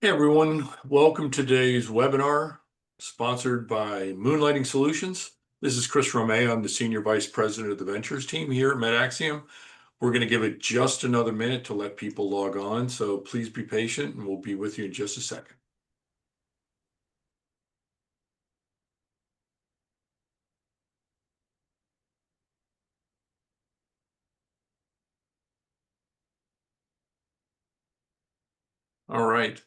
Hey everyone, welcome to today's webinar sponsored by Moonlighting Solutions. This is Chris Romeo. I'm the Senior Vice President of the Ventures team here at MedAxiom. We're going to give it just another minute to let people log on, so please be patient and we'll be with you in just a second. All right.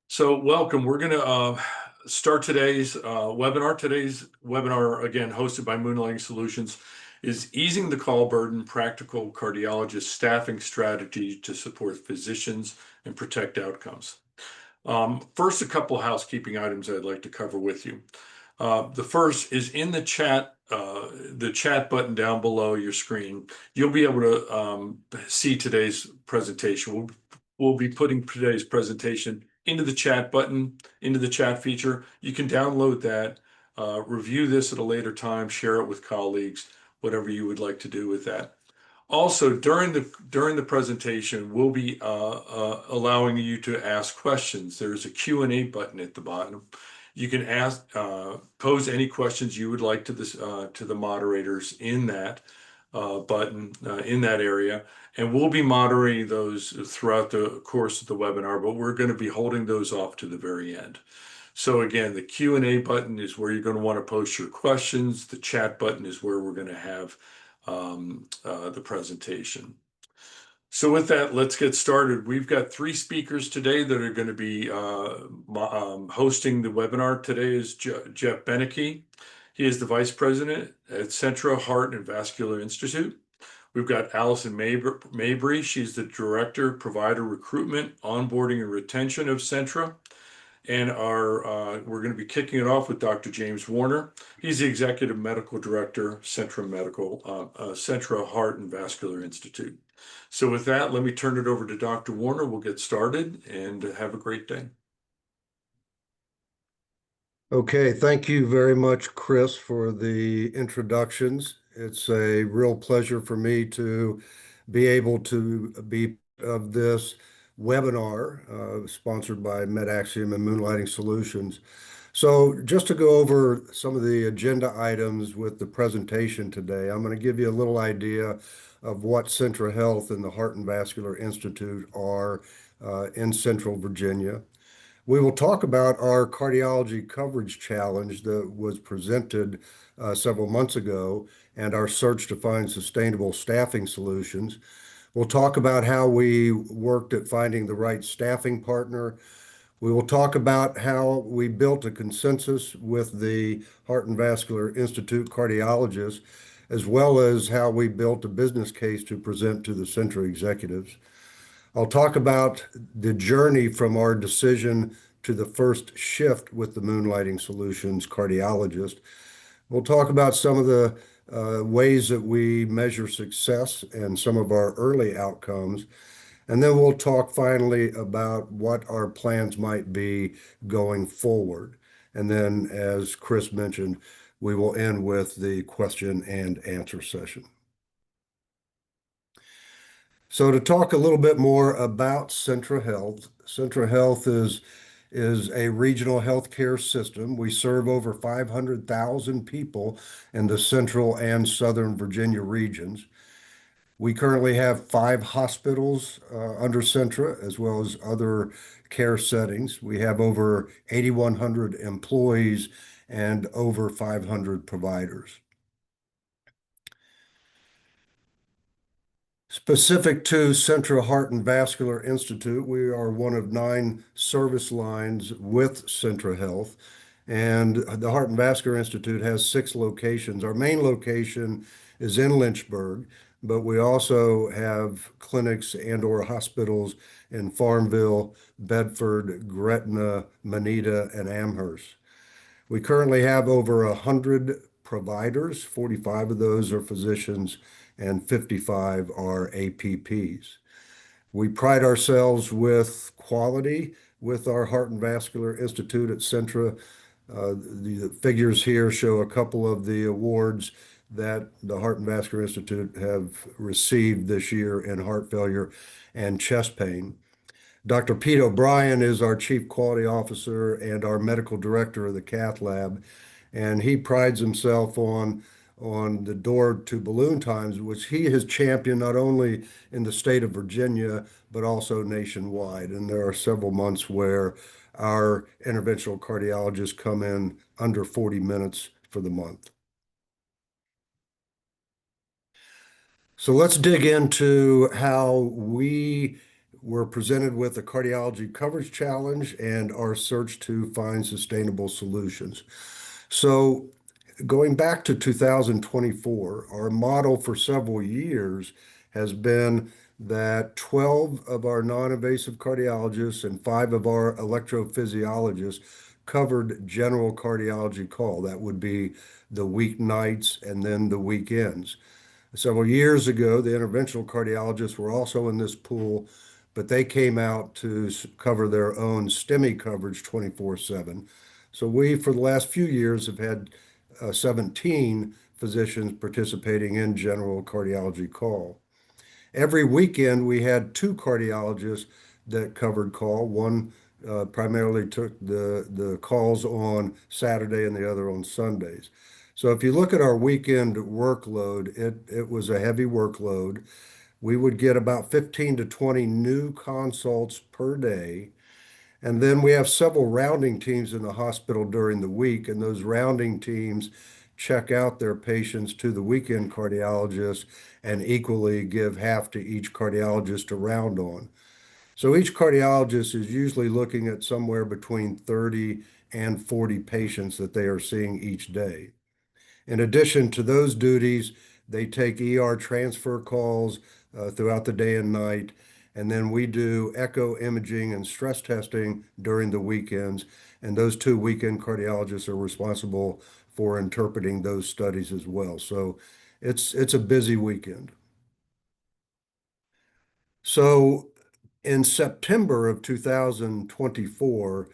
So welcome. We're going to start today's webinar. Today's webinar, again, hosted by Moonlighting Solutions, is Easing the Call Burden, Practical Cardiologist Staffing Strategy to Support Physicians and Protect Outcomes. First, a couple housekeeping items I'd like to cover with you. The first is in the chat button down below your screen. You'll be able to see today's presentation. We'll be putting today's presentation into the chat button, into the chat feature. You can download that, review this at a later time, share it with colleagues, whatever you would like to do with that. Also, during the presentation, we'll be allowing you to ask questions. There's a Q&A button at the bottom. You can pose any questions you would like to the moderators in that button in that area, and we'll be moderating those throughout the course of the webinar, but we're going to be holding those off to the very end. So again, the Q&A button is where you're going to want to post your questions. The chat button is where we're going to have the presentation. So with that, let's get started. We've got three speakers today that are going to be hosting the webinar. Today is Jeff Beneke. He is the Vice President at Centra Heart Vascular Institute. We've got Allison Mabry. She's the Director, Provider Recruitment, Onboarding, and Retention of Centra. And we're going to be kicking it off with Dr. James Warner. He's the Executive Medical Director, Centra Heart and Vascular Institute. So with that, let me turn it over to Dr. Warner. We'll get started and have a great day. Okay, thank you very much, Chris, for the introductions. It's a real pleasure for me to be able to be of this webinar sponsored by MedAxiom and Moonlighting Solutions. So just to go over some of the agenda items with the presentation today, I'm going to give you a little idea of what Centra Health and the Heart and Vascular Institute are in Central Virginia. We will talk about our cardiology coverage challenge that was presented several months ago and our search to find sustainable staffing solutions. We'll talk about how we worked at finding the right staffing partner. We will talk about how we built a consensus with the Heart and Vascular Institute cardiologists, as well as how we built a business case to present to the Centra executives. I'll talk about the journey from our decision to the first shift with the Moonlighting Solutions cardiologist. We'll talk about some of the ways that we measure success and some of our early outcomes. And then we'll talk finally about what our plans might be going forward. And then, as Chris mentioned, we will end with the question and answer session. So to talk a little bit more about Centra Health, Centra Health is a regional healthcare system. We serve over 500,000 people in the Central and Southern Virginia regions. We currently have 5 hospitals under Centra, as well as other care settings. We have over 8,100 employees and over 500 providers. Specific to Centra Heart and Vascular Institute, we are one of 9 service lines with Centra Health, and the Heart and Vascular Institute has 6 locations. Our main location is in Lynchburg, but we also have clinics and/or hospitals in Farmville, Bedford, Gretna, Manita, and Amherst. We currently have over 100 providers. 45 of those are physicians and 55 are APPs. We pride ourselves with quality with our Heart and Vascular Institute at Centra. The figures here show a couple of the awards that the Heart and Vascular Institute have received this year in heart failure and chest pain. Dr. Pete O'Brien is our Chief Quality Officer and our Medical Director of the Cath Lab, and he prides himself on the door to balloon times, which he has championed not only in the state of Virginia, but also nationwide. And there are several months where our interventional cardiologists come in under 40 minutes for the month. So let's dig into how we were presented with the cardiology coverage challenge and our search to find sustainable solutions. So going back to 2024, our model for several years has been that 12 of our non-invasive cardiologists and 5 of our electrophysiologists covered general cardiology call. That would be the weeknights and then the weekends. Several years ago, the interventional cardiologists were also in this pool, but they came out to cover their own STEMI coverage 24/7. So we, for the last few years, have had 17 physicians participating in general cardiology call. Every weekend, we had 2 cardiologists that covered call. One primarily took the calls on Saturday and the other on Sundays. So if you look at our weekend workload, it was a heavy workload. We would get about 15 to 20 new consults per day. And then we have several rounding teams in the hospital during the week, and those rounding teams check out their patients to the weekend cardiologist and equally give half to each cardiologist to round on. So each cardiologist is usually looking at somewhere between 30 and 40 patients that they are seeing each day. In addition to those duties, they take ER transfer calls throughout the day and night. And then we do echo imaging and stress testing during the weekends. And those 2 weekend cardiologists are responsible for interpreting those studies as well. So it's a busy weekend. So in September of 2024,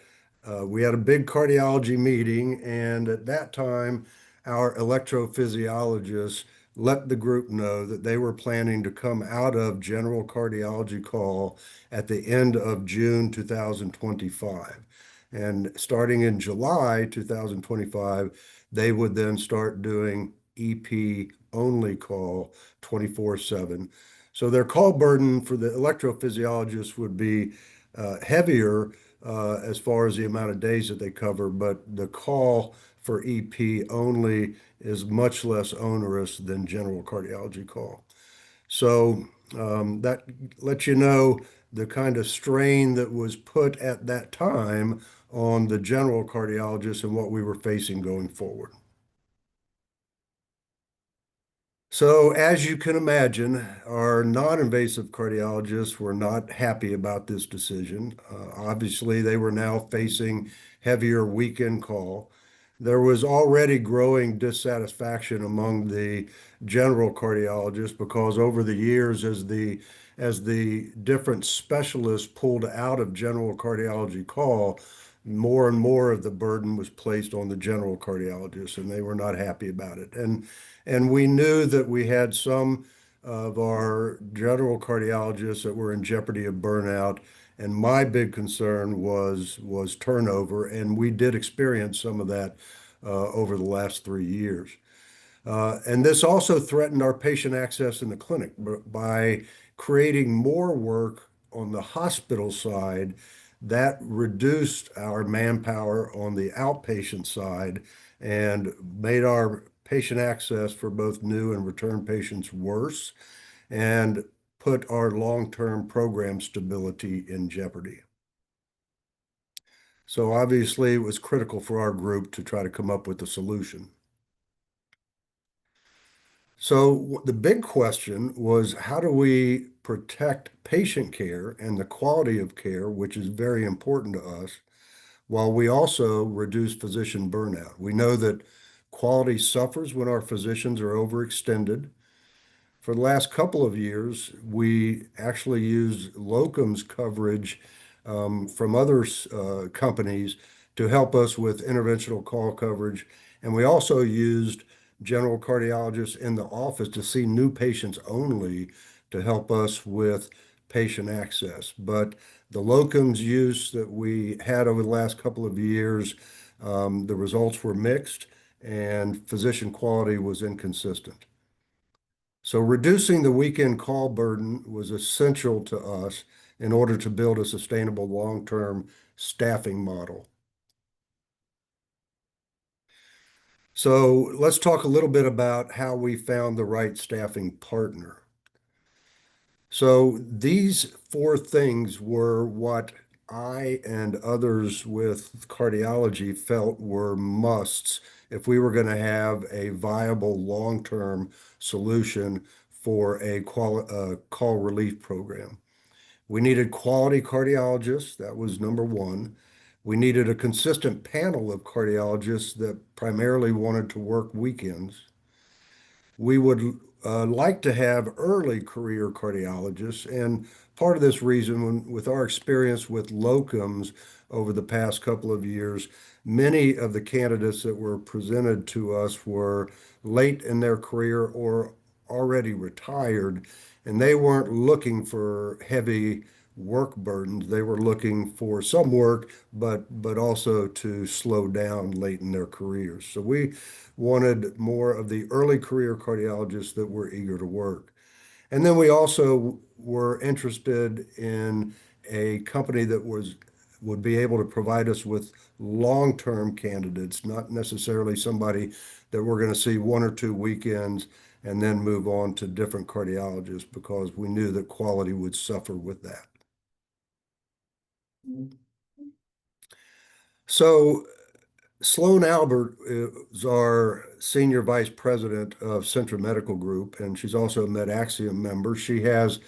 we had a big cardiology meeting, and at that time, our electrophysiologists let the group know that they were planning to come out of general cardiology call at the end of June 2025. And starting in July 2025, they would then start doing EP only call 24/7. So their call burden for the electrophysiologist would be heavier as far as the amount of days that they cover, but the call for EP only is much less onerous than general cardiology call. So that lets you know the kind of strain that was put at that time on the general cardiologist and what we were facing going forward. So, as you can imagine, our non-invasive cardiologists were not happy about this decision. Obviously, they were now facing heavier weekend call. There was already growing dissatisfaction among the general cardiologists because over the years, as the different specialists pulled out of general cardiology call, more and more of the burden was placed on the general cardiologists, and they were not happy about it. And we knew that we had some of our general cardiologists that were in jeopardy of burnout. And my big concern was turnover, and we did experience some of that over the last 3 years. And this also threatened our patient access in the clinic by creating more work on the hospital side that reduced our manpower on the outpatient side and made our patient access for both new and return patients worse and put our long-term program stability in jeopardy. So obviously, it was critical for our group to try to come up with a solution. So the big question was, how do we protect patient care and the quality of care, which is very important to us, while we also reduce physician burnout? We know that quality suffers when our physicians are overextended. For the last couple of years, we actually use locums coverage from other companies to help us with interventional call coverage. And we also used general cardiologists in the office to see new patients only to help us with patient access. But the locums use that we had over the last couple of years, the results were mixed and physician quality was inconsistent. So reducing the weekend call burden was essential to us in order to build a sustainable long-term staffing model. So let's talk a little bit about how we found the right staffing partner. So these four things were what I and others with cardiology felt were musts if we were going to have a viable long-term solution for a call relief program. We needed quality cardiologists. That was number one. We needed a consistent panel of cardiologists that primarily wanted to work weekends. We would like to have early career cardiologists. And part of this reason, with our experience with locums over the past couple of years, many of the candidates that were presented to us were late in their career or already retired, and they weren't looking for heavy work burdens. They were looking for some work, but also to slow down late in their careers. So we wanted more of the early career cardiologists that were eager to work. And then we also were interested in a company that would be able to provide us with long-term candidates, not necessarily somebody that we're going to see 1 or 2 weekends and then move on to different cardiologists, because we knew that quality would suffer with that. So Sloan Albert is our senior vice president of Centra Medical Group, and she's also a MedAxiom member. She has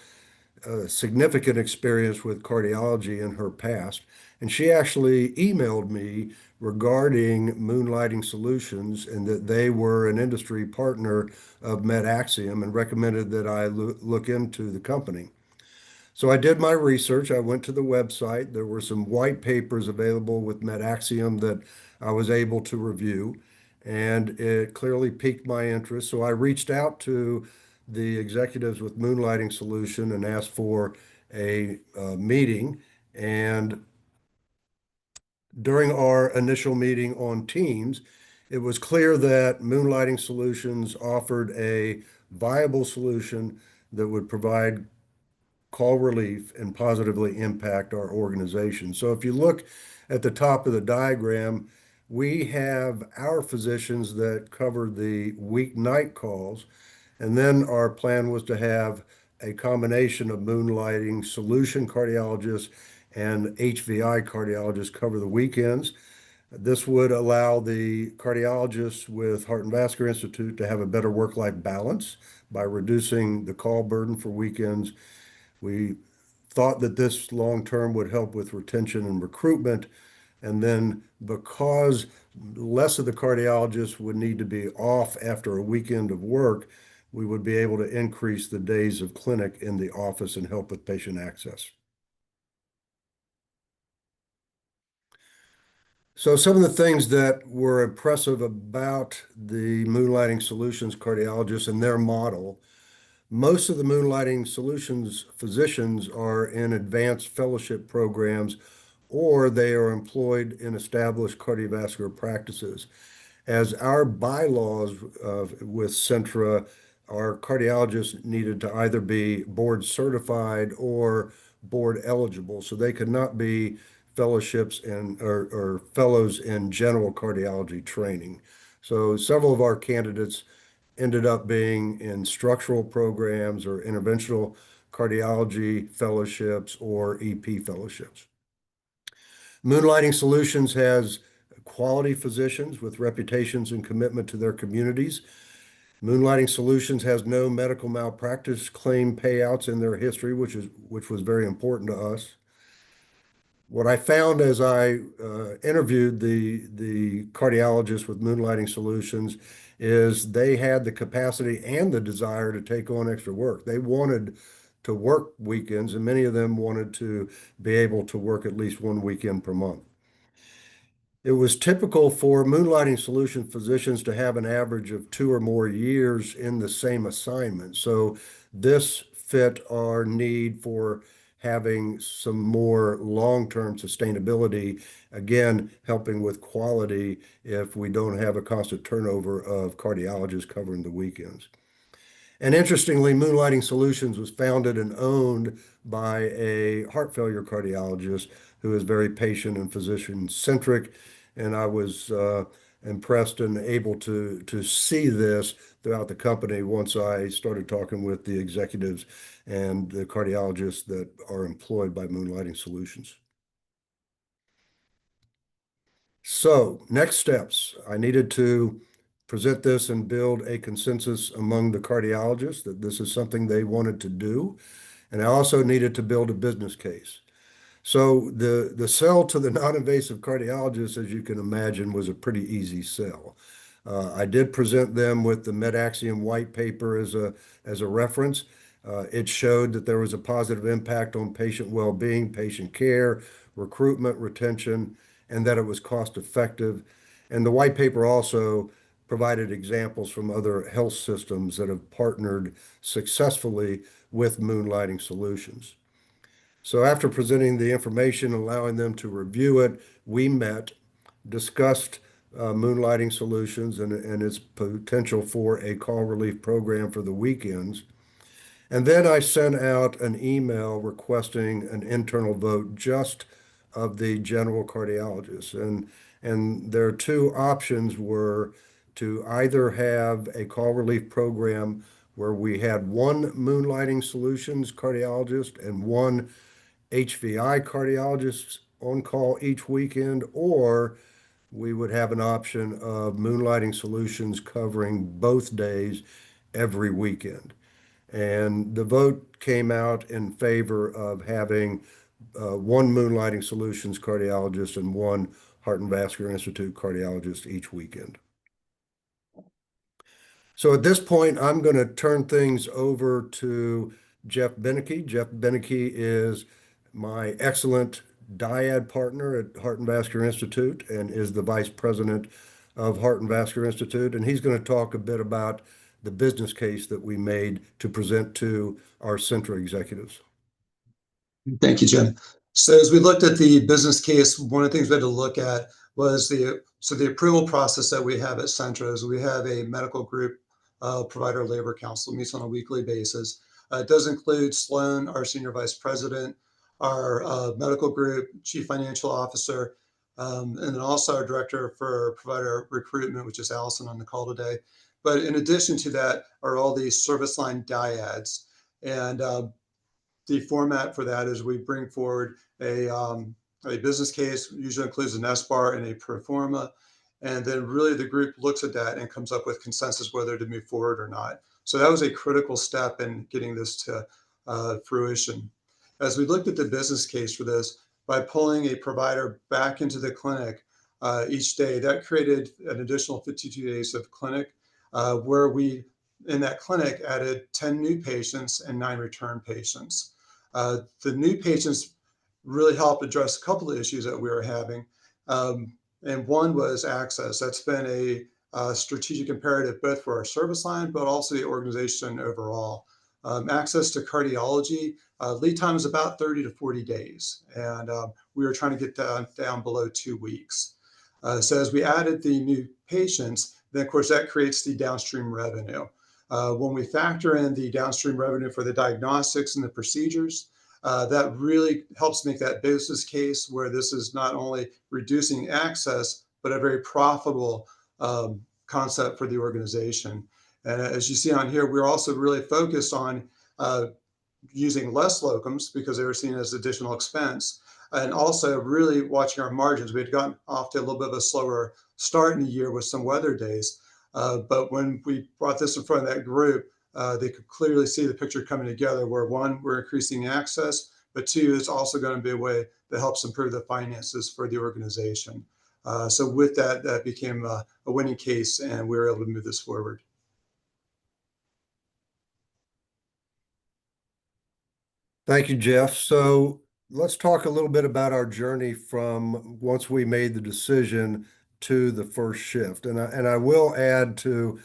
significant experience with cardiology in her past, and she actually emailed me regarding Moonlighting Solutions and that they were an industry partner of MedAxiom and recommended that I look into the company. So I did my research. I went to the website. There were some white papers available with MedAxiom that I was able to review, and it clearly piqued my interest. So I reached out to the executives with Moonlighting Solution and asked for a meeting. And during our initial meeting on Teams, it was clear that Moonlighting Solutions offered a viable solution that would provide call relief and positively impact our organization. So if you look at the top of the diagram, we have our physicians that cover the weeknight calls, and then our plan was to have a combination of Moonlighting Solution cardiologists and HVI cardiologists cover the weekends. This would allow the cardiologists with Heart and Vascular Institute to have a better work-life balance by reducing the call burden for weekends. We thought that this long-term would help with retention and recruitment. And then because less of the cardiologists would need to be off after a weekend of work, we would be able to increase the days of clinic in the office and help with patient access. So some of the things that were impressive about the Moonlighting Solutions cardiologists and their model: most of the Moonlighting Solutions physicians are in advanced fellowship programs, or they are employed in established cardiovascular practices. As our bylaws with Centra, our cardiologists needed to either be board certified or board eligible, so they could not be fellowships or fellows in general cardiology training. So several of our candidates ended up being in structural programs or interventional cardiology fellowships or EP fellowships. Moonlighting Solutions has quality physicians with reputations and commitment to their communities. Moonlighting Solutions has no medical malpractice claim payouts in their history, which was very important to us. What I found as I interviewed the cardiologists with Moonlighting Solutions is they had the capacity and the desire to take on extra work. They wanted to work weekends, and many of them wanted to be able to work at least 1 weekend per month. It was typical for Moonlighting Solution physicians to have an average of 2 or more years in the same assignment. So this fit our need for having some more long-term sustainability, again, helping with quality if we don't have a constant turnover of cardiologists covering the weekends. And interestingly, Moonlighting Solutions was founded and owned by a heart failure cardiologist who is very patient and physician centric. And I was impressed and able to see this throughout the company once I started talking with the executives and the cardiologists that are employed by Moonlighting Solutions. So, next steps. I needed to present this and build a consensus among the cardiologists that this is something they wanted to do. And I also needed to build a business case. So the sell to the non-invasive cardiologist, as you can imagine, was a pretty easy sell. I did present them with the MedAxiom white paper as a reference. It showed that there was a positive impact on patient well-being, patient care, recruitment, retention, and that it was cost effective. And the white paper also provided examples from other health systems that have partnered successfully with Moonlighting Solutions. So after presenting the information, allowing them to review it, we met, discussed Moonlighting Solutions and its potential for a call relief program for the weekends. And then I sent out an email requesting an internal vote just of the general cardiologist. And their two options were to either have a call relief program where we had one Moonlighting Solutions cardiologist and one HVI cardiologist on call each weekend, or we would have an option of Moonlighting Solutions covering both days every weekend. And the vote came out in favor of having one Moonlighting Solutions cardiologist and one Heart and Vascular Institute cardiologist each weekend. So at this point, I'm going to turn things over to Jeff Beneke. Jeff Beneke is my excellent dyad partner at Heart and Vascular Institute and is the vice president of Heart and Vascular Institute. And he's going to talk a bit about the business case that we made to present to our Centra executives. Thank you, Jim. So as we looked at the business case, one of the things we had to look at was the approval process that we have at Centra is we have a medical group provider labor council meets on a weekly basis. It does include Sloan, our senior vice president, our medical group chief financial officer, and then also our director for provider recruitment, which is Allison on the call today. But in addition to that are all these service line dyads. And the format for that is we bring forward a business case, usually includes an SBAR and a pro forma. And then really the group looks at that and comes up with consensus whether to move forward or not. So that was a critical step in getting this to fruition. As we looked at the business case for this, by pulling a provider back into the clinic each day, that created an additional 52 days of clinic where we, in that clinic, added 10 new patients and 9 return patients. The new patients really helped address a couple of issues that we were having. And one was access. That's been a strategic imperative both for our service line, but also the organization overall. Access to cardiology, lead time is about 30 to 40 days. And we were trying to get down below 2 weeks. So as we added the new patients, then of course that creates the downstream revenue. When we factor in the downstream revenue for the diagnostics and the procedures, that really helps make that business case where this is not only reducing access, but a very profitable concept for the organization. And as you see on here, we're also really focused on using less locums because they were seen as additional expense, and also really watching our margins. We had gotten off to a little bit of a slower start in the year with some weather days. But when we brought this in front of that group, they could clearly see the picture coming together where one, we're increasing access, but two, it's also going to be a way that helps improve the finances for the organization. So with that, that became a winning case and we were able to move this forward. Thank you, Jeff. So let's talk a little bit about our journey from once we made the decision to the first shift. And I will add to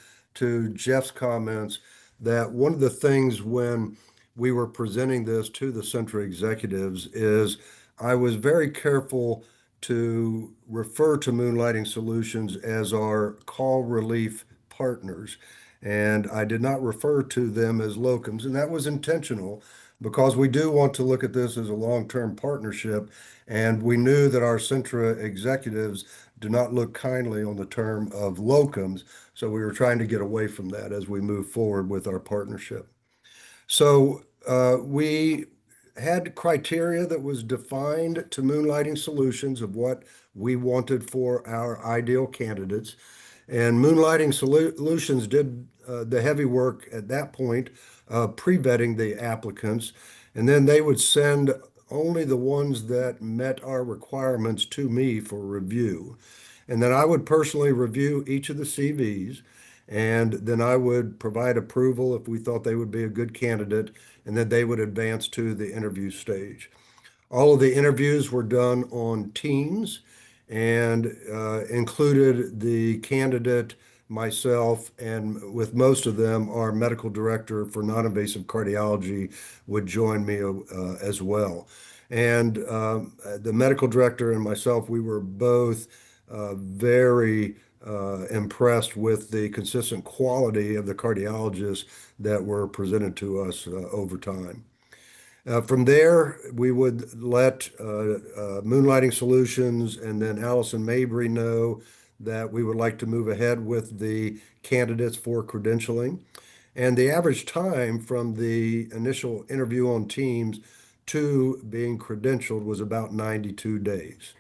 Jeff's comments that one of the things when we were presenting this to the Centra executives is I was very careful to refer to Moonlighting Solutions as our call relief partners. And I did not refer to them as locums, and that was intentional because we do want to look at this as a long-term partnership. And we knew that our Centra executives do not look kindly on the term of locums. So we were trying to get away from that as we move forward with our partnership. So we had criteria that was defined to Moonlighting Solutions of what we wanted for our ideal candidates. And Moonlighting Solutions did the heavy work at that point, pre-vetting the applicants. And then they would send only the ones that met our requirements to me for review. And then I would personally review each of the CVs. And then I would provide approval if we thought they would be a good candidate, and then they would advance to the interview stage. All of the interviews were done on Teams and included the candidate, myself, and with most of them, our medical director for non-invasive cardiology would join me as well. And the medical director and myself, we were both very impressed with the consistent quality of the cardiologists that were presented to us over time. From there, we would let Moonlighting Solutions and then Allison Mabry know that we would like to move ahead with the candidates for credentialing. And the average time from the initial interview on Teams to being credentialed was about 92 days.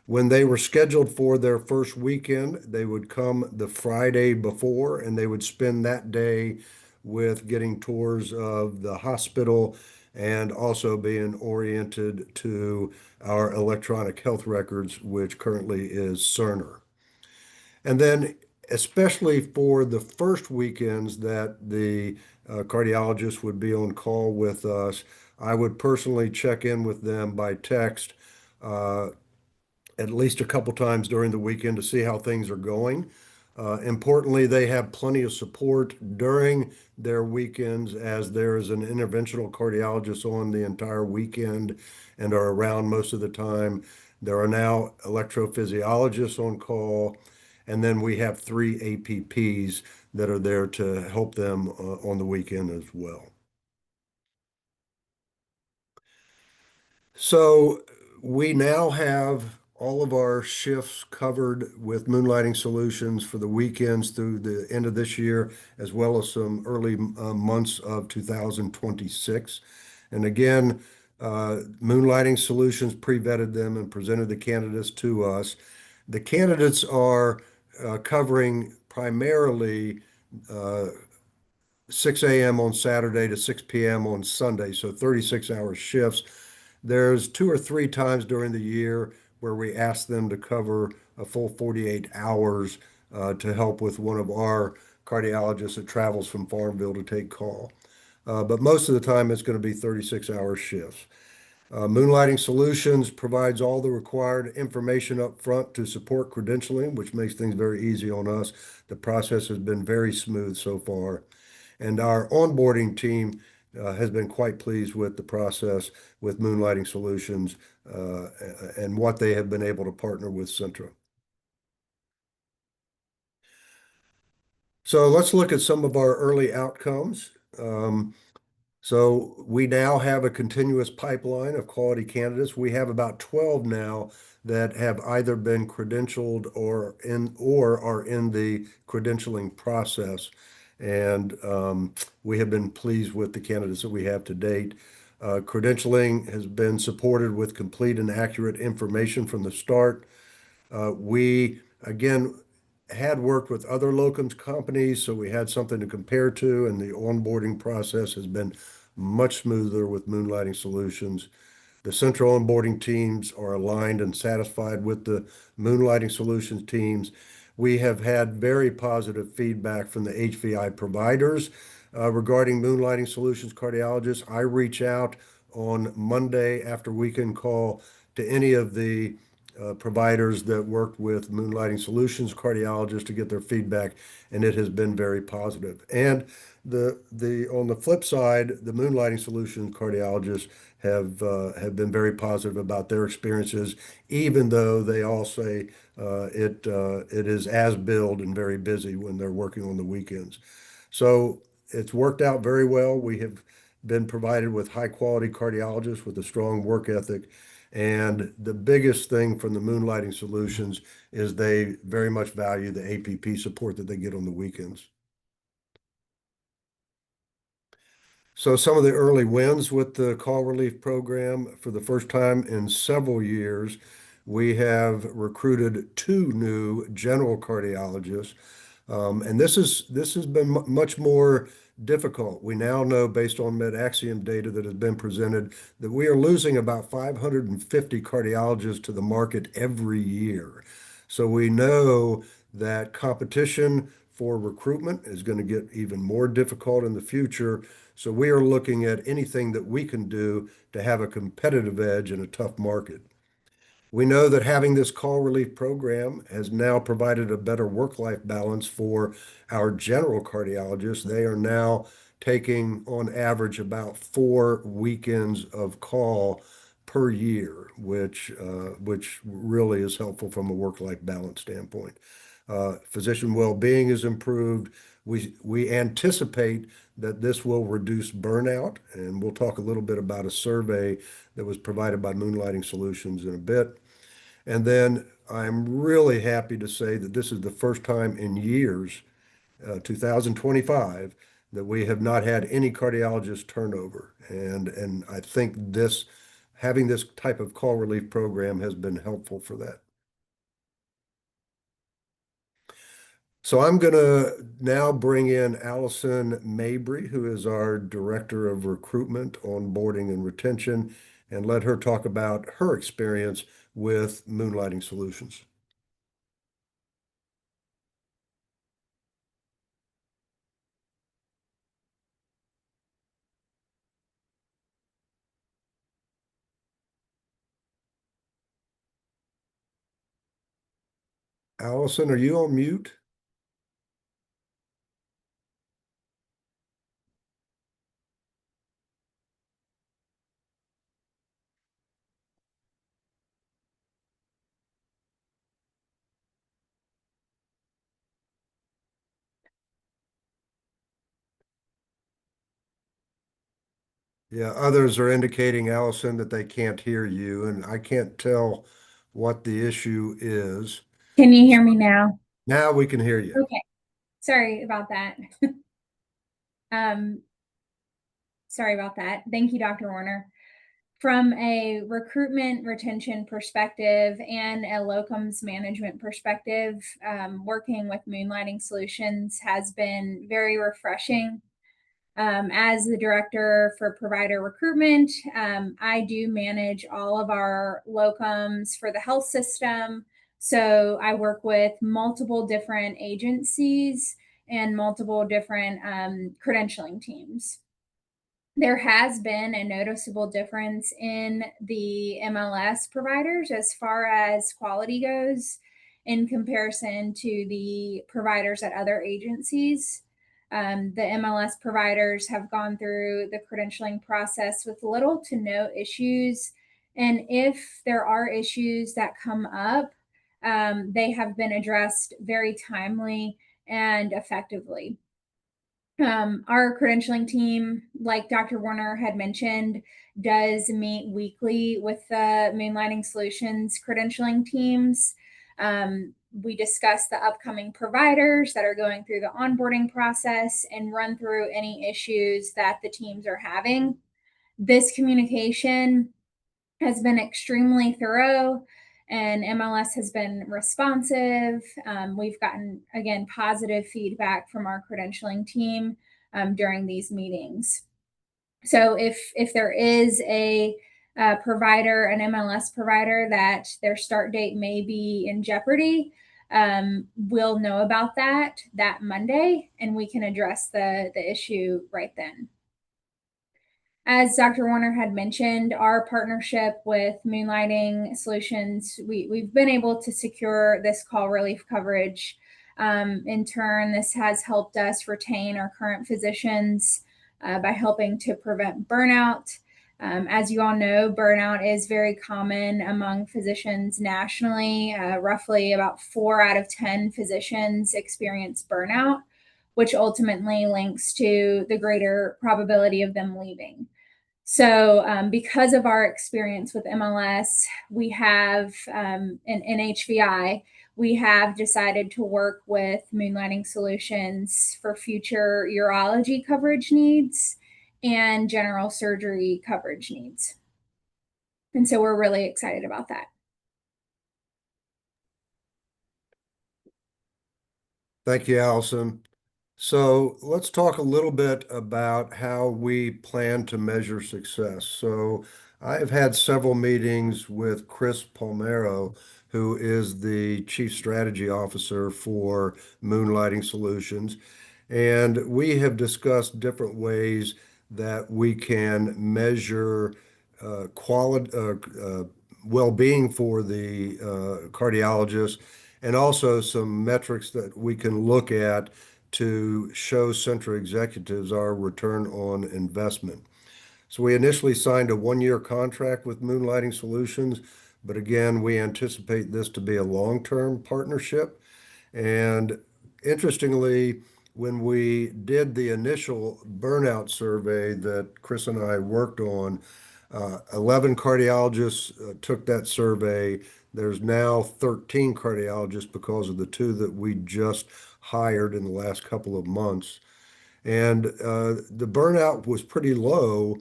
When they were scheduled for their first weekend, they would come the Friday before and they would spend that day with getting tours of the hospital and also being oriented to our electronic health records, which currently is Cerner. And then, especially for the first weekends that the cardiologist would be on call with us, I would personally check in with them by text at least a couple times during the weekend to see how things are going. Importantly, they have plenty of support during their weekends as there is an interventional cardiologist on the entire weekend and are around most of the time. There are now electrophysiologists on call, and then we have 3 APPs that are there to help them on the weekend as well. So we now have all of our shifts covered with Moonlighting Solutions for the weekends through the end of this year, as well as some early months of 2026. And again, Moonlighting Solutions pre-vetted them and presented the candidates to us. The candidates are covering primarily 6 a.m. on Saturday to 6 p.m. on Sunday, so 36-hour shifts. There's 2 or 3 times during the year where we ask them to cover a full 48 hours to help with one of our cardiologists that travels from Farmville to take call. But most of the time, it's going to be 36-hour shifts. Moonlighting Solutions provides all the required information up front to support credentialing, which makes things very easy on us. The process has been very smooth so far. And our onboarding team has been quite pleased with the process with Moonlighting Solutions and what they have been able to partner with Centra. So let's look at some of our early outcomes. So we now have a continuous pipeline of quality candidates. We have about 12 now that have either been credentialed or are in the credentialing process. And we have been pleased with the candidates that we have to date. Credentialing has been supported with complete and accurate information from the start. We, again, had worked with other locums companies, so we had something to compare to, and the onboarding process has been much smoother with Moonlighting Solutions. The central onboarding teams are aligned and satisfied with the Moonlighting Solutions teams. We have had very positive feedback from the HVI providers regarding Moonlighting Solutions cardiologists. I reach out on Monday after weekend call to any of the providers that worked with Moonlighting Solutions cardiologists to get their feedback, and it has been very positive. And On the flip side, the Moonlighting Solutions cardiologists have been very positive about their experiences, even though they all say it is as billed and very busy when they're working on the weekends. So it's worked out very well. We have been provided with high quality cardiologists with a strong work ethic. And the biggest thing from the Moonlighting Solutions is they very much value the APP support that they get on the weekends. So some of the early wins with the call relief program, for the first time in several years, we have recruited 2 new general cardiologists. And this has been much more difficult. We now know, based on MedAxiom data that has been presented, that we are losing about 550 cardiologists to the market every year. So we know that competition for recruitment is going to get even more difficult in the future. So we are looking at anything that we can do to have a competitive edge in a tough market. We know that having this call relief program has now provided a better work-life balance for our general cardiologists. They are now taking, on average, about 4 weekends of call per year, which really is helpful from a work-life balance standpoint. Physician well-being is improved. We anticipate that this will reduce burnout, and we'll talk a little bit about a survey that was provided by Moonlighting Solutions in a bit. And then I'm really happy to say that this is the first time in years, 2025, that we have not had any cardiologist turnover. And I think having this type of call relief program has been helpful for that. So I'm going to now bring in Allison Mabry, who is our Director of Recruitment, Onboarding, and Retention, and let her talk about her experience with Moonlighting Solutions. Allison, are you on mute? Yeah, others are indicating, Allison, that they can't hear you, and I can't tell what the issue is. Can you hear me now? Now we can hear you. Okay. Sorry about that. um, sorry about that. Thank you, Dr. Warner. From a recruitment retention perspective and a locums management perspective, working with Moonlighting Solutions has been very refreshing. As the director for provider recruitment, I do manage all of our locums for the health system. So I work with multiple different agencies and multiple different credentialing teams. There has been a noticeable difference in the MLS providers as far as quality goes in comparison to the providers at other agencies. The MLS providers have gone through the credentialing process with little to no issues. And if there are issues that come up, they have been addressed very timely and effectively. Our credentialing team, like Dr. Warner had mentioned, does meet weekly with the Moonlighting Solutions credentialing teams. We discuss the upcoming providers that are going through the onboarding process and run through any issues that the teams are having. This communication has been extremely thorough, and MLS has been responsive. We've gotten, again, positive feedback from our credentialing team during these meetings. So if there is a provider, an MLS provider, that their start date may be in jeopardy, we'll know about that Monday, and we can address the issue right then. As Dr. Warner had mentioned, our partnership with Moonlighting Solutions, we've been able to secure this call relief coverage In turn, this has helped us retain our current physicians by helping to prevent burnout. As you all know, burnout is very common among physicians nationally. Roughly about 4 out of 10 physicians experience burnout, which ultimately links to the greater probability of them leaving. So because of our experience with MLS, we have in HVI, we have decided to work with Moonlighting Solutions for future urology coverage needs and general surgery coverage needs. And so we're really excited about that. Thank you, Allison. So let's talk a little bit about how we plan to measure success. So I've had several meetings with Chris Palmero, who is the Chief Strategy Officer for Moonlighting Solutions. And we have discussed different ways that we can measure quality, well-being for the cardiologist, and also some metrics that we can look at to show Centra executives our return on investment. So we initially signed a 1-year contract with Moonlighting Solutions, but again, we anticipate this to be a long-term partnership. And interestingly, when we did the initial burnout survey that Chris and I worked on, 11 cardiologists took that survey. There's now 13 cardiologists because of the 2 that we just hired in the last couple of months. And the burnout was pretty low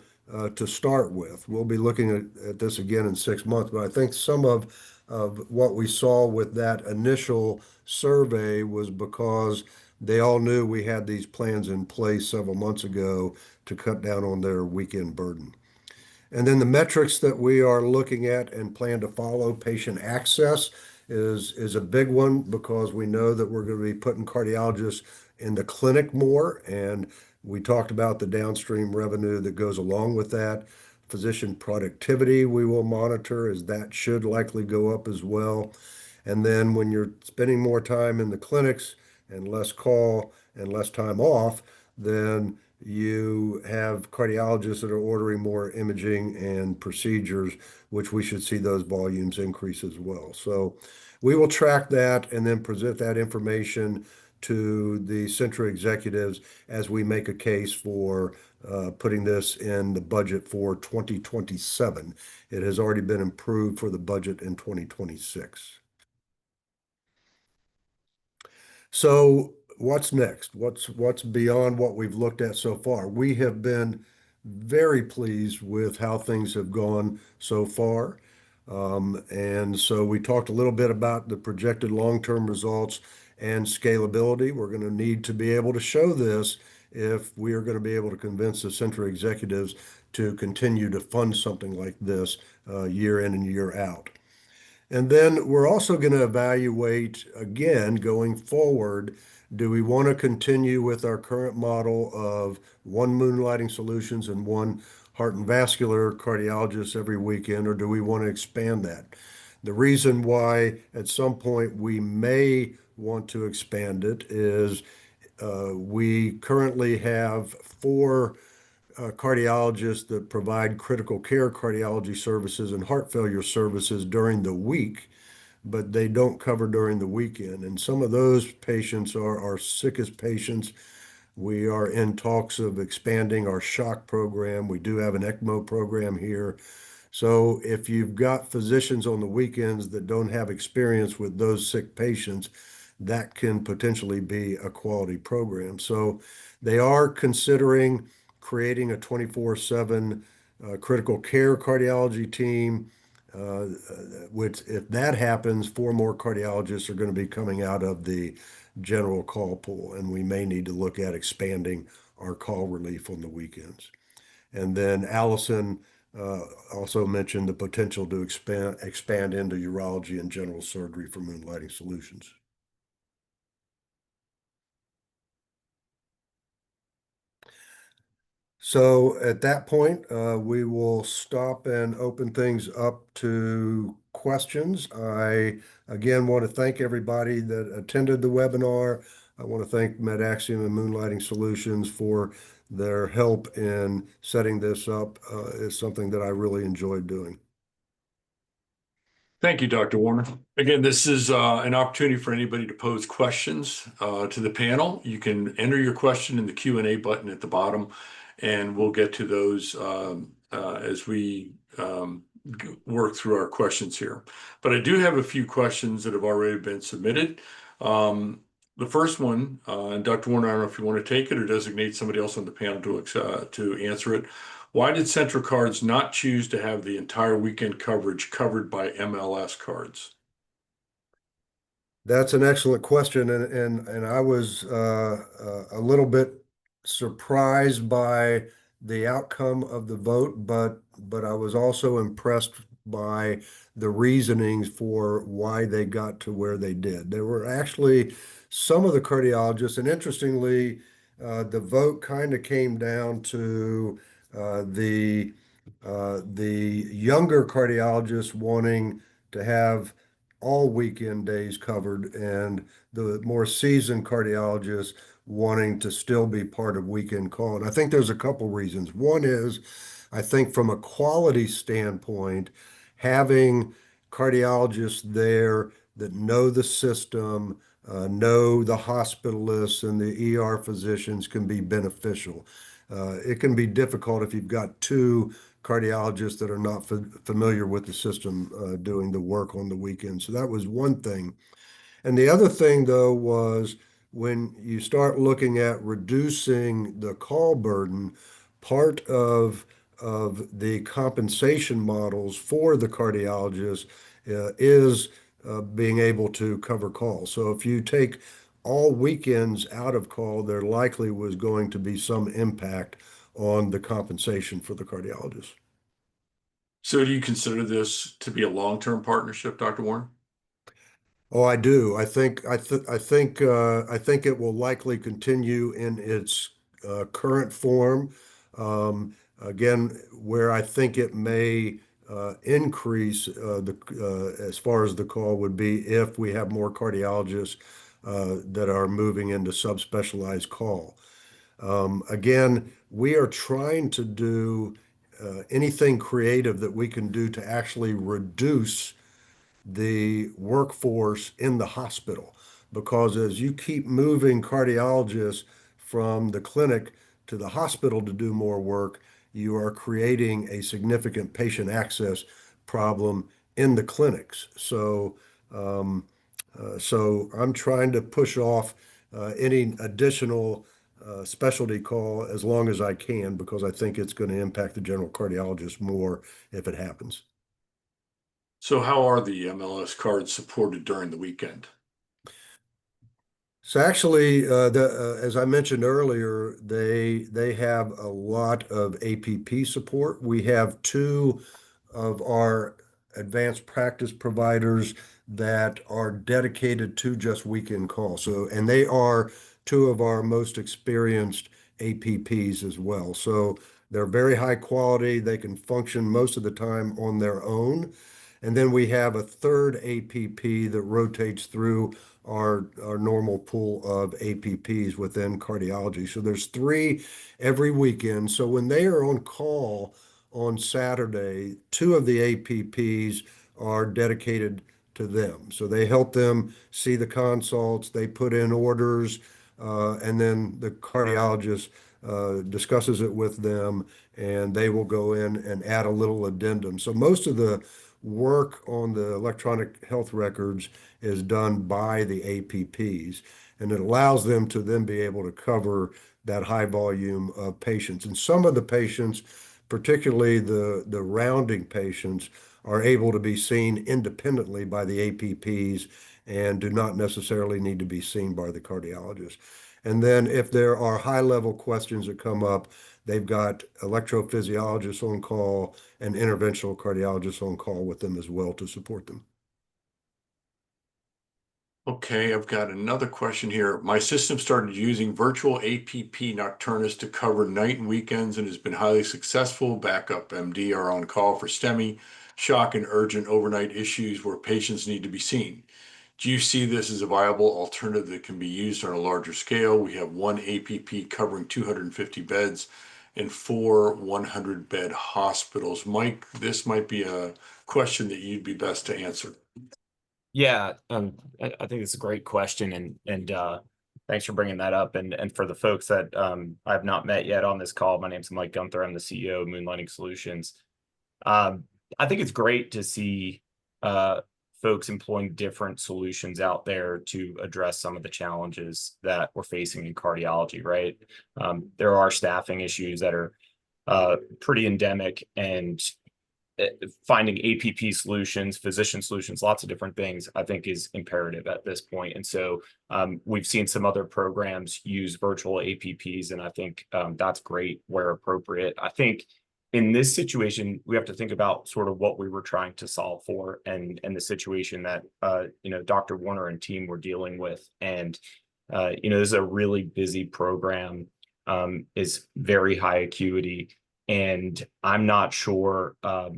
to start with. We'll be looking at this again in 6 months, but I think some of what we saw with that initial survey was because they all knew we had these plans in place several months ago to cut down on their weekend burden. And then the metrics that we are looking at and plan to follow, patient access is a big one because we know that we're going to be putting cardiologists in the clinic more. And we talked about the downstream revenue that goes along with that. Physician productivity we will monitor, as that should likely go up as well. And then when you're spending more time in the clinics and less call and less time off, then you have cardiologists that are ordering more imaging and procedures, which we should see those volumes increase as well. So we will track that and then present that information to the Centra executives as we make a case for putting this in the budget for 2027. It has already been approved for the budget in 2026. So what's next? What's beyond what we've looked at so far? We have been very pleased with how things have gone so far. And so we talked a little bit about the projected long-term results and scalability. We're going to need to be able to show this if we are going to be able to convince the Centra executives to continue to fund something like this year in and year out. And then we're also going to evaluate again going forward. Do we want to continue with our current model of 1 Moonlighting Solutions and 1 Heart and Vascular cardiologist every weekend, or do we want to expand that? The reason why at some point we may want to expand it is we currently have 4 cardiologists that provide critical care cardiology services and heart failure services during the week, but they don't cover during the weekend. And some of those patients are our sickest patients. We are in talks of expanding our shock program. We do have an ECMO program here. So if you've got physicians on the weekends that don't have experience with those sick patients, that can potentially be a quality program. So they are considering creating a 24/7 critical care cardiology team, which if that happens, 4 more cardiologists are going to be coming out of the general call pool, and we may need to look at expanding our call relief on the weekends. And then Allison also mentioned the potential to expand into urology and general surgery for Moonlighting Solutions. So at that point, we will stop and open things up to questions. I again want to thank everybody that attended the webinar. I want to thank MedAxiom and Moonlighting Solutions for their help in setting this up. It's something that I really enjoyed doing. Thank you, Dr. Warner. Again, this is an opportunity for anybody to pose questions to the panel. You can enter your question in the Q&A button at the bottom, and we'll get to those as we work through our questions here. But I do have a few questions that have already been submitted. The first one, and Dr. Warner, I don't know if you want to take it or designate somebody else on the panel to answer it. Why did Centra cards not choose to have the entire weekend coverage covered by MLS cards? That's an excellent question, and I was a little bit surprised by the outcome of the vote, but I was also impressed by the reasonings for why they got to where they did. There were actually some of the cardiologists, and interestingly, the vote kind of came down to the younger cardiologists wanting to have all weekend days covered and the more seasoned cardiologists wanting to still be part of weekend call. And I think there's a couple reasons. One is, I think from a quality standpoint, having cardiologists there that know the system, know the hospitalists and the ER physicians can be beneficial. It can be difficult if you've got two cardiologists that are not familiar with the system doing the work on the weekend. So that was one thing. And the other thing, though, was when you start looking at reducing the call burden, part of the compensation models for the cardiologist is being able to cover calls. So if you take all weekends out of call, there likely was going to be some impact on the compensation for the cardiologist. So do you consider this to be a long-term partnership, Dr. Warner? Oh, I do. I think it will likely continue in its current form. Again, where I think it may increase as far as the call would be if we have more cardiologists that are moving into subspecialized call. Again, we are trying to do anything creative that we can do to actually reduce the workforce in the hospital. Because as you keep moving cardiologists from the clinic to the hospital to do more work, you are creating a significant patient access problem in the clinics. So I'm trying to push off any additional specialty call as long as I can because I think it's going to impact the general cardiologist more if it happens. So how are the MLS cards supported during the weekend? So actually, as I mentioned earlier, they have a lot of APP support. We have two of our advanced practice providers that are dedicated to just weekend calls. So, and they are two of our most experienced APPs as well. So they're very high quality. They can function most of the time on their own. And then we have a third APP that rotates through our normal pool of APPs within cardiology. So there's three every weekend. So when they are on call on Saturday, two of the APPs are dedicated to them. So they help them see the consults, they put in orders, and then the cardiologist discusses it with them, and they will go in and add a little addendum. So most of the work on the electronic health records is done by the APPs, and it allows them to then be able to cover that high volume of patients. And some of the patients, particularly the rounding patients, are able to be seen independently by the APPs and do not necessarily need to be seen by the cardiologist. And then if there are high-level questions that come up, they've got electrophysiologists on call and interventional cardiologists on call with them as well to support them. Okay, I've got another question here. My system started using virtual APP Nocturnus to cover night and weekends and has been highly successful. Backup MD are on call for STEMI, shock and urgent overnight issues where patients need to be seen. Do you see this as a viable alternative that can be used on a larger scale? We have one APP covering 250 beds and four 100-bed hospitals. Mike, this might be a question that you'd be best to answer. Yeah, I think it's a great question, and thanks for bringing that up. And for the folks that I've not met yet on this call, my name's Mike Gunther. I'm the CEO of Moonlighting Solutions. I think it's great to see folks employing different solutions out there to address some of the challenges that we're facing in cardiology, right? There are staffing issues that are pretty endemic, and finding APP solutions, physician solutions, lots of different things, I think is imperative at this point. And so we've seen some other programs use virtual APPs, and I think that's great where appropriate. I think in this situation, we have to think about sort of what we were trying to solve for, and the situation that Dr. Warner and team were dealing with. And this is a really busy program, is very high acuity. And I'm not sure a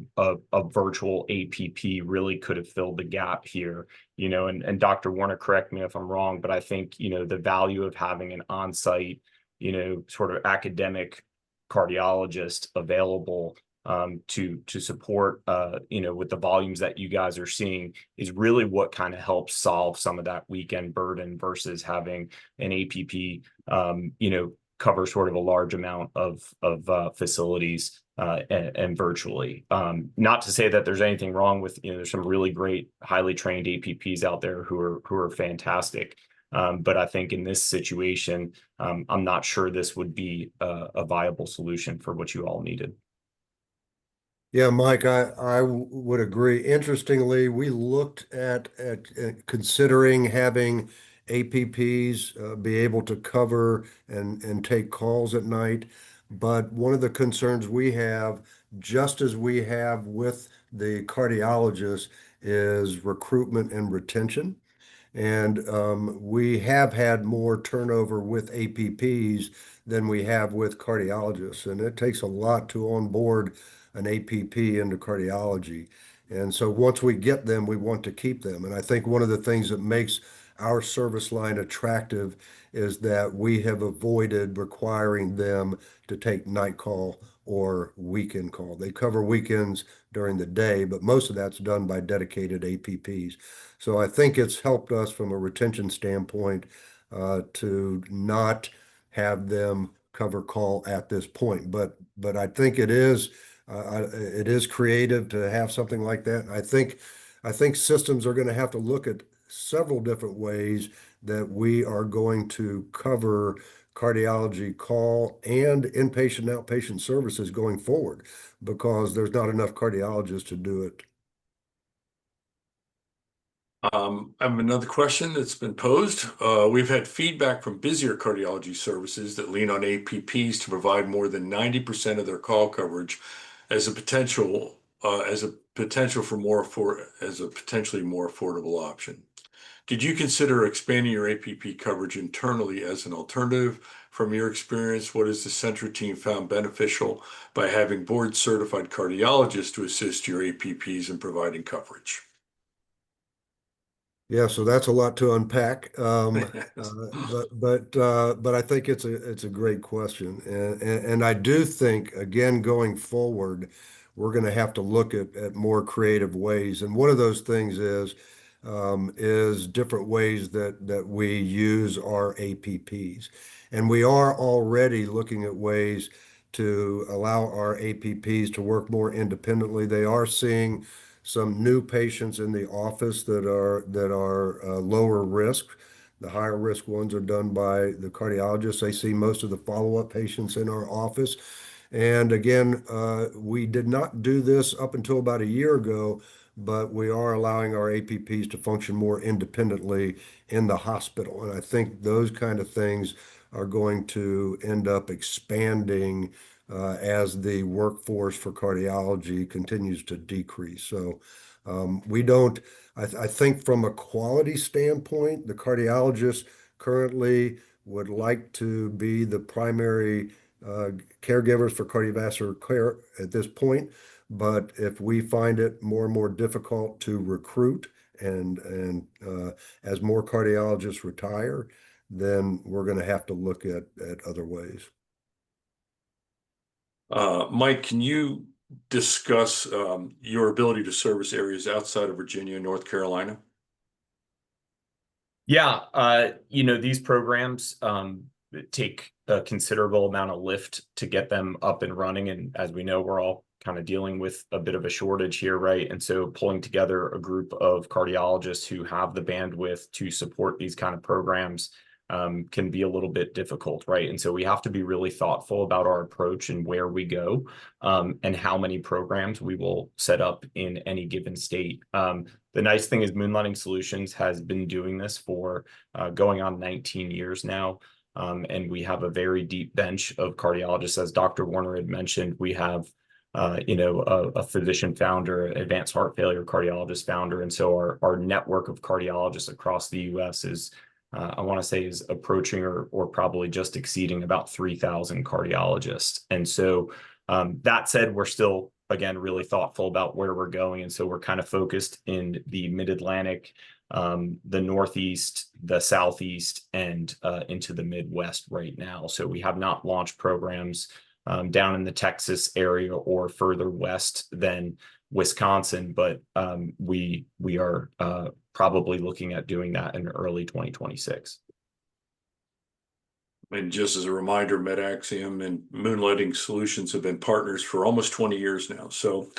virtual APP really could have filled the gap here, and Dr. Warner, correct me if I'm wrong, but I think, the value of having an on-site, sort of academic cardiologist available to support, with the volumes that you guys are seeing is really what kind of helps solve some of that weekend burden versus having an APP, cover sort of a large amount of facilities and virtually. Not to say that there's anything wrong with, there's some really great, highly trained APPs out there who are fantastic. But I think in this situation, I'm not sure this would be a viable solution for what you all needed. Yeah, Mike, I would agree. Interestingly, we looked at considering having APPs be able to cover and take calls at night. But one of the concerns we have, just as we have with the cardiologist, is recruitment and retention. And we have had more turnover with APPs than we have with cardiologists. And it takes a lot to onboard an APP into cardiology. And so once we get them, we want to keep them. And I think one of the things that makes our service line attractive is that we have avoided requiring them to take night call or weekend call. They cover weekends during the day, but most of that's done by dedicated APPs. So I think it's helped us from a retention standpoint to not have them cover call at this point. But I think it is creative to have something like that. I think systems are going to have to look at several different ways that we are going to cover cardiology call and inpatient outpatient services going forward, because there's not enough cardiologists to do it. I have another question that's been posed. We've had feedback from busier cardiology services that lean on APPs to provide more than 90% of their call coverage as a potentially more affordable option. Did you consider expanding your APP coverage internally as an alternative? From your experience, what has the Centra team found beneficial by having board certified cardiologists to assist your APPs in providing coverage? Yeah, so that's a lot to unpack. But I think it's a great question, and I do think, again, going forward, we're going to have to look at more creative ways. And one of those things is different ways that we use our APPs, and we are already looking at ways to allow our APPs to work more independently. They are seeing some new patients in the office that are lower risk. The higher risk ones are done by the cardiologists. They see most of the follow-up patients in our office. And again, we did not do this up until about a year ago, but we are allowing our APPs to function more independently in the hospital. And I think those kind of things are going to end up expanding as the workforce for cardiology continues to decrease. So we don't, I think from a quality standpoint, the cardiologists currently would like to be the primary caregivers for cardiovascular care at this point. But if we find it more and more difficult to recruit and as more cardiologists retire, then we're going to have to look at other ways. Mike, can you discuss your ability to service areas outside of Virginia and North Carolina? Yeah, these programs take a considerable amount of lift to get them up and running. And as we know, we're all kind of dealing with a bit of a shortage here, right? And so pulling together a group of cardiologists who have the bandwidth to support these kind of programs can be a little bit difficult, right? And so we have to be really thoughtful about our approach and where we go and how many programs we will set up in any given state. The nice thing is Moonlighting Solutions has been doing this for going on 19 years now. And we have a very deep bench of cardiologists. As Dr. Warner had mentioned, we have a physician founder, advanced heart failure cardiologist founder. And so our network of cardiologists across the US is, I want to say, is approaching or probably just exceeding about 3,000 cardiologists. And so that said, we're still, again, really thoughtful about where we're going. And so we're kind of focused in the Mid-Atlantic, the Northeast, the Southeast, and into the Midwest right now. So we have not launched programs down in the Texas area or further west than Wisconsin, but we are probably looking at doing that in early 2026. And just as a reminder, MedAxiom and Moonlighting Solutions have been partners for almost 20 years now. So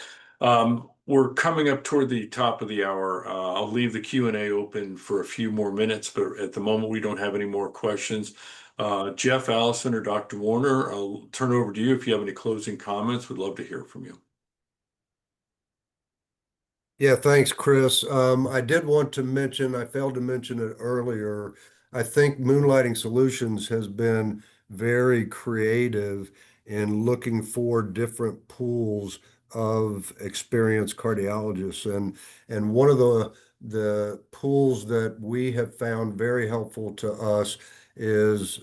we're coming up toward the top of the hour. I'll leave the Q&A open for a few more minutes, but at the moment we don't have any more questions. Jeff, Allison, or Dr. Warner, I'll turn over to you if you have any closing comments. We'd love to hear from you. Yeah, thanks, Chris. I did want to mention, I failed to mention it earlier. I think Moonlighting Solutions has been very creative in looking for different pools of experienced cardiologists. And one of the pools that we have found very helpful to us is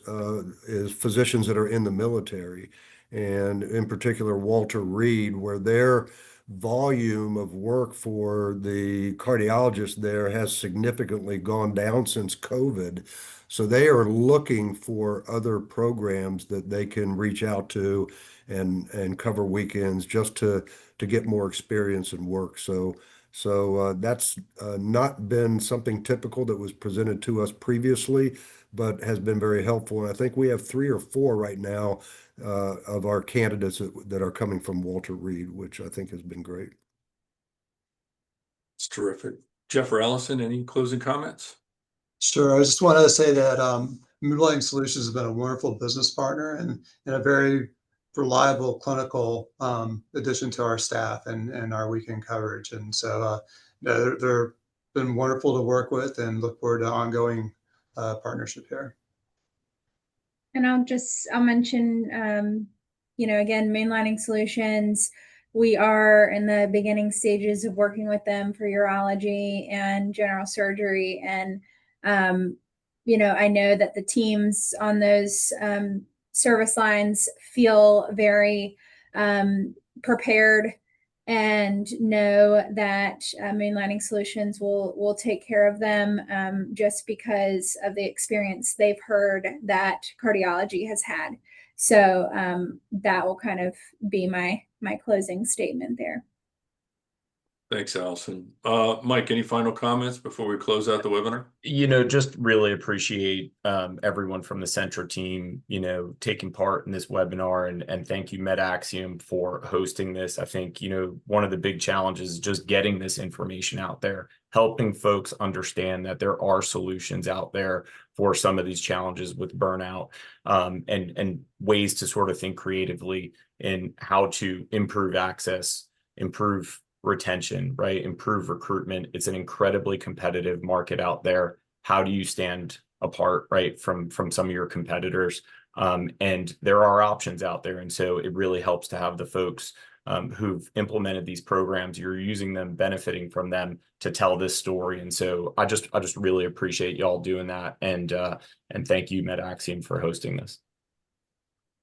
physicians that are in the military, and in particular Walter Reed, where their volume of work for the cardiologist there has significantly gone down since COVID. So they are looking for other programs that they can reach out to and cover weekends just to get more experience and work. So that's not been something typical that was presented to us previously, but has been very helpful. And I think we have 3 or 4 right now of our candidates that are coming from Walter Reed, which I think has been great. It's terrific. Jeff or Allison, any closing comments? Sure. I just wanted to say that Moonlighting Solutions has been a wonderful business partner and a very reliable clinical addition to our staff and our weekend coverage. And so they're been wonderful to work with, and look forward to ongoing partnership here. And I'll mention, again, Moonlighting Solutions, we are in the beginning stages of working with them for urology and general surgery. And, I know that the teams on those service lines feel very prepared and know that Moonlighting Solutions will take care of them just because of the experience they've heard that cardiology has had. So that will kind of be my closing statement there. Thanks, Allison. Mike, any final comments before we close out the webinar? Just really appreciate everyone from the Centra team, taking part in this webinar, and thank you, MedAxiom, for hosting this. I think, one of the big challenges is just getting this information out there, helping folks understand that there are solutions out there for some of these challenges with burnout, and ways to sort of think creatively in how to improve access, improve retention, right? Improve recruitment. It's an incredibly competitive market out there. How do you stand apart, right, from some of your competitors? And there are options out there. And so it really helps to have the folks who've implemented these programs, you're using them, benefiting from them to tell this story. And so I just really appreciate y'all doing that. And thank you, MedAxiom, for hosting this.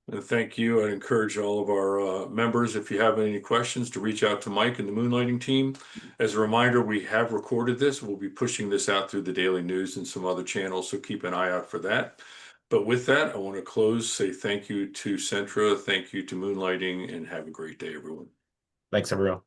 And thank you. I encourage all of our members, if you have any questions, to reach out to Mike and the Moonlighting team. As a reminder, we have recorded this. We'll be pushing this out through the daily news and some other channels, so keep an eye out for that. But with that, I want to close, say thank you to Centra, thank you to Moonlighting, and have a great day, everyone. Thanks, everyone.